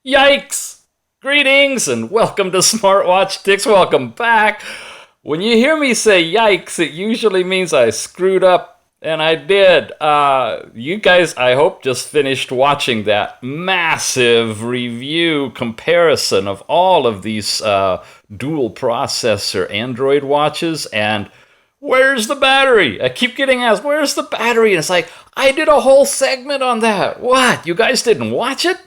Yikes! Greetings and welcome to Smartwatch Dicks. Welcome back. When you hear me say yikes, it usually means I screwed up, and I did. You guys, I hope, just finished watching that massive review comparison of all of these dual processor Android watches, and where's the battery? I keep getting asked, where's the battery? And it's like, I did a whole segment on that. What? You guys didn't watch it?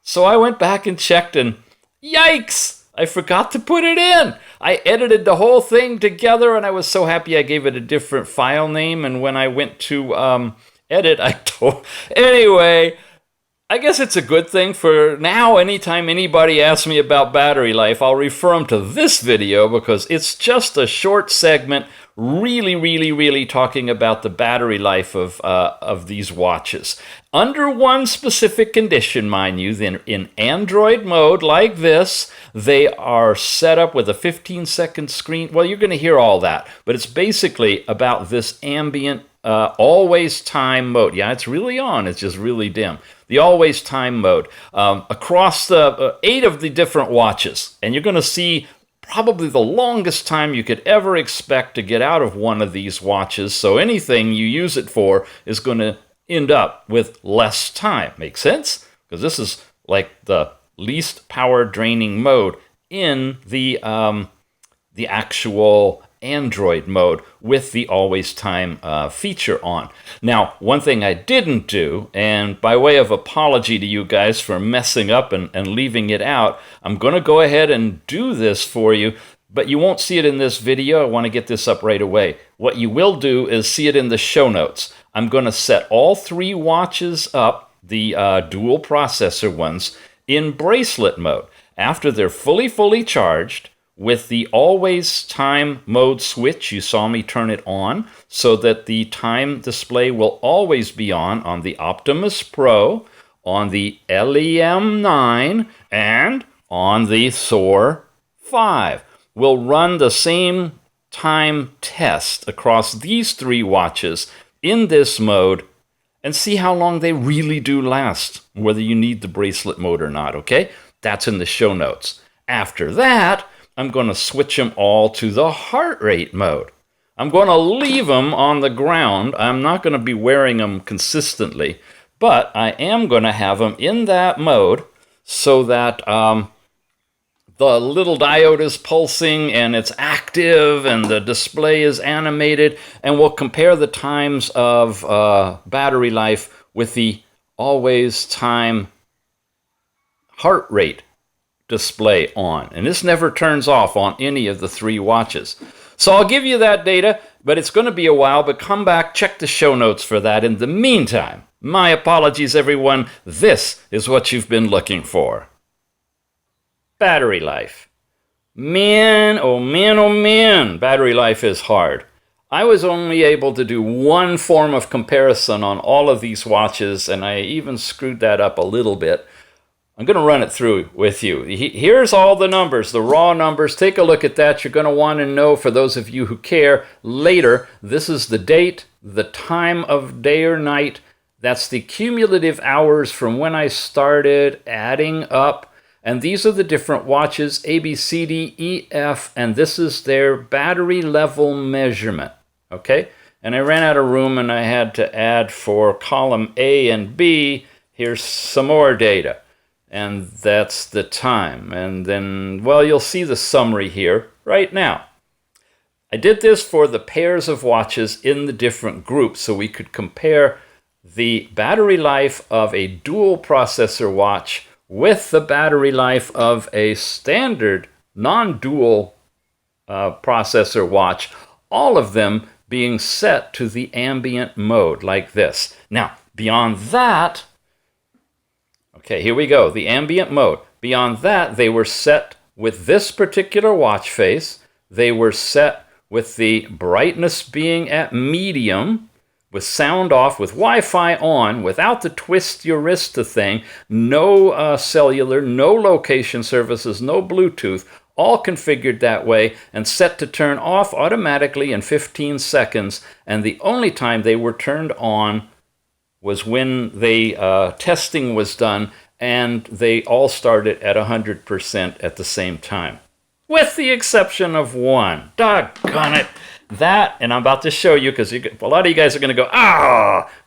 So I went back and checked, and yikes! I forgot to put it in. I edited the whole thing together, and I was so happy I gave it a different file name. And when I went to edit, I told... Anyway, I guess it's a good thing for now. Anytime anybody asks me about battery life, I'll refer them to this video because it's just a short segment really talking about the battery life of these watches. Under one specific condition, mind you, then in Android mode like this, they are set up with a 15-second screen. Well, you're going to hear all that, but it's basically about this ambient always time mode. Yeah, it's really on. It's just really dim. The always time mode across the 8 of the different watches. And you're going to see probably the longest time you could ever expect to get out of one of these watches. So anything you use it for is going to end up with less time. Make sense? Because this is like the least power draining mode in the actual Android mode with the always time feature on. Now, one thing I didn't do, and by way of apology to you guys for messing up and leaving it out, I'm going to go ahead and do this for you, but you won't see it in this video. I want to get this up right away. What you will do is see it in the show notes. I'm going to set all 3 watches up, the dual processor ones, in bracelet mode. After they're fully charged, with the always time mode switch, you saw me turn it on so that the time display will always be on the Optimus Pro, on the LEM9, and on the Thor5. We'll run the same time test across these 3 watches in this mode and see how long they really do last, whether you need the bracelet mode or not, okay? That's in the show notes. After that, I'm going to switch them all to the heart rate mode. I'm going to leave them on the ground. I'm not going to be wearing them consistently, but I am going to have them in that mode so that the little diode is pulsing and it's active and the display is animated, and we'll compare the times of battery life with the always time heart rate display on, and this never turns off on any of the 3 watches. So I'll give you that data, but it's going to be a while, but come back, check the show notes for that. In the meantime, my apologies everyone, this is what you've been looking for. Battery life. Man, oh man, battery life is hard. I was only able to do one form of comparison on all of these watches, and I even screwed that up a little bit. I'm going to run it through with you. Here's all the numbers, the raw numbers. Take a look at that. You're going to want to know, for those of you who care, later, this is the date, the time of day or night. That's the cumulative hours from when I started adding up. And these are the different watches, A, B, C, D, E, F, and this is their battery level measurement, okay? And I ran out of room, and I had to add for column A and B. Here's some more data. And that's the time. And then, well, you'll see the summary here right now. I did this for the pairs of watches in the different groups so we could compare the battery life of a dual processor watch with the battery life of a standard non-dual processor watch, all of them being set to the ambient mode like this. Now, beyond that, okay, here we go, the ambient mode. Beyond that, they were set with this particular watch face. They were set with the brightness being at medium, with sound off, with Wi-Fi on, without the twist your wrist thing, no cellular, no location services, no Bluetooth, all configured that way and set to turn off automatically in 15 seconds. And the only time they were turned on was when the testing was done and they all started at 100% at the same time, with the exception of one. Doggone it. That, and I'm about to show you, because a lot of you guys are going to go,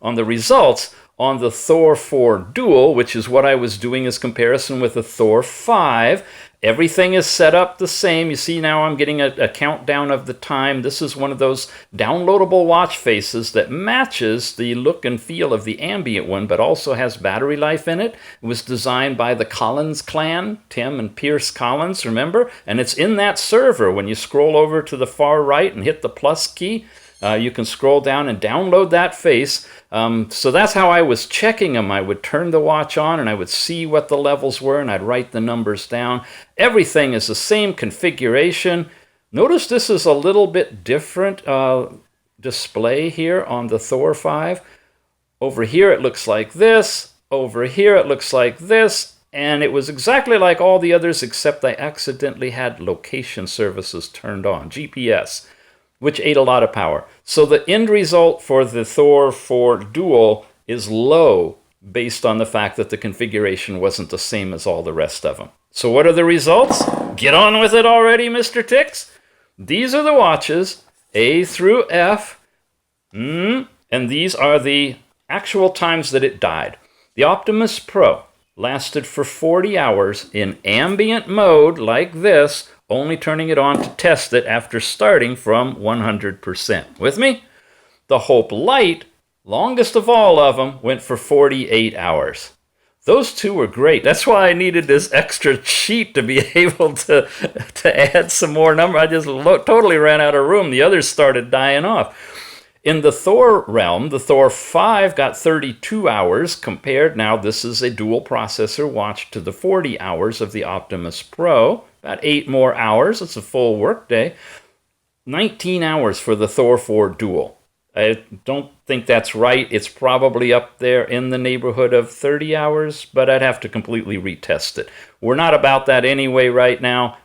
on the results on the Thor4 Dual, which is what I was doing as comparison with the Thor5. Everything is set up the same. You see now I'm getting a countdown of the time. This is one of those downloadable watch faces that matches the look and feel of the ambient one, but also has battery life in it. It was designed by the Collins clan, Tim and Pierce Collins, remember? And it's in that server. When you scroll over to the far right and hit the plus key, you can scroll down and download that face. So that's how I was checking them. I would turn the watch on and I would see what the levels were and I'd write the numbers down. Everything is the same configuration. Notice this is a little bit different display here on the Thor5. Over here it looks like this. Over here it looks like this. And it was exactly like all the others except I accidentally had location services turned on, GPS, which ate a lot of power. So the end result for the Thor4 Dual is low based on the fact that the configuration wasn't the same as all the rest of them. So what are the results? Get on with it already, Mr. Tix. These are the watches, A through F, and these are the actual times that it died. The Optimus Pro lasted for 40 hours in ambient mode like this, only turning it on to test it after starting from 100%. With me? The Hope Light, longest of all of them, went for 48 hours. Those two were great. That's why I needed this extra sheet to be able to add some more number. I just totally ran out of room. The others started dying off. In the Thor realm, the Thor5 got 32 hours compared. Now this is a dual processor watch to the 40 hours of the Optimus Pro. About 8 more hours. It's a full workday. 19 hours for the Thor4 Dual. I don't think that's right. It's probably up there in the neighborhood of 30 hours, but I'd have to completely retest it. We're not about that anyway right now,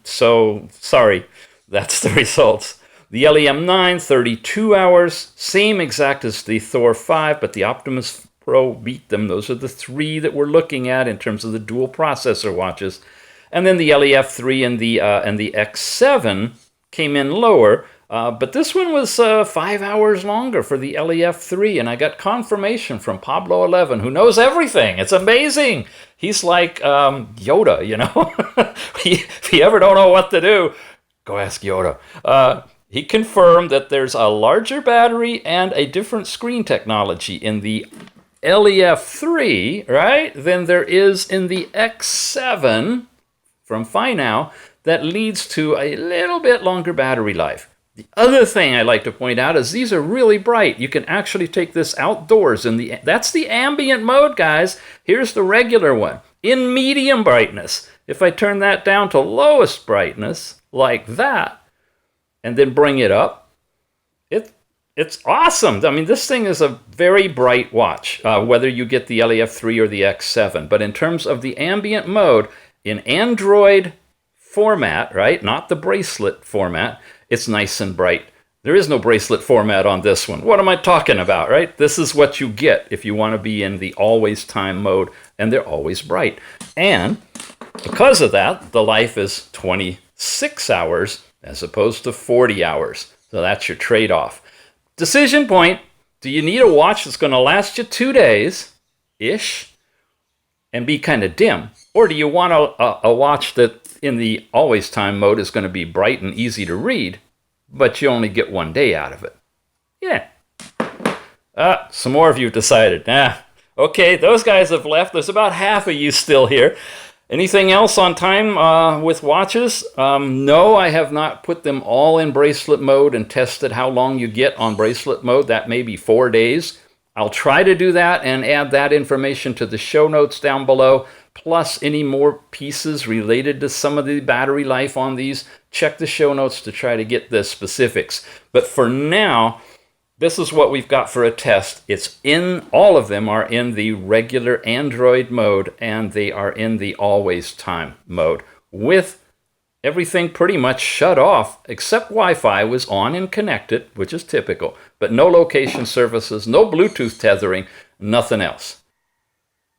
so sorry. That's the results. The LEM9, 32 hours, same exact as the Thor5, but the Optimus Pro beat them. Those are the 3 that we're looking at in terms of the dual processor watches. And then the LEF3 and the X7 came in lower, but this one was 5 hours longer for the LEF3, and I got confirmation from Pablo 11, who knows everything. It's amazing. He's like Yoda, you know. If you ever don't know what to do, go ask Yoda. He confirmed that there's a larger battery and a different screen technology in the LEF3, right, than there is in the X7 from Finow, that leads to a little bit longer battery life. The other thing I like to point out is these are really bright. You can actually take this outdoors that's the ambient mode, guys. Here's the regular one in medium brightness. If I turn that down to lowest brightness like that and then bring it up, it's awesome. I mean, this thing is a very bright watch, whether you get the LEF3 or the X7. But in terms of the ambient mode, in Android format, right, not the bracelet format, it's nice and bright. There is no bracelet format on this one. What am I talking about, right? This is what you get if you want to be in the always time mode, and they're always bright. And because of that, the life is 26 hours as opposed to 40 hours. So that's your trade-off. Decision point, do you need a watch that's going to last you 2 days-ish and be kind of dim? Or do you want a watch that in the always time mode is going to be bright and easy to read, but you only get 1 day out of it? Yeah. Some more of you decided. Okay, those guys have left. There's about half of you still here. Anything else on time with watches? No, I have not put them all in bracelet mode and tested how long you get on bracelet mode. That may be 4 days. I'll try to do that and add that information to the show notes down below, plus any more pieces related to some of the battery life on these. Check the show notes to try to get the specifics. But for now, this is what we've got for a test. All of them are in the regular Android mode, and they are in the always time mode with everything pretty much shut off, except Wi-Fi was on and connected, which is typical, but no location services, no Bluetooth tethering, nothing else.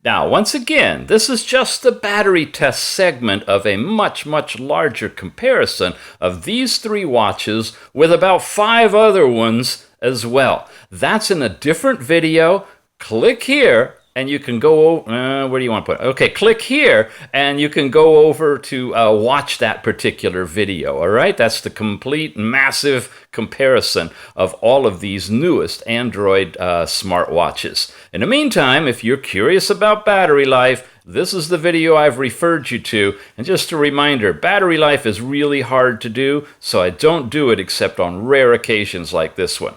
Now, once again, this is just the battery test segment of a much, much larger comparison of these 3 watches with about 5 other ones as well. That's in a different video. Click here and you can go over, where do you want to put it? Okay, click here and you can go over to watch that particular video, all right? That's the complete massive comparison of all of these newest Android smartwatches. In the meantime, if you're curious about battery life, this is the video I've referred you to. And just a reminder, battery life is really hard to do, so I don't do it except on rare occasions like this one,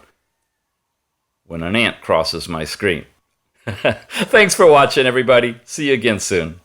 when an ant crosses my screen. Thanks for watching, everybody. See you again soon.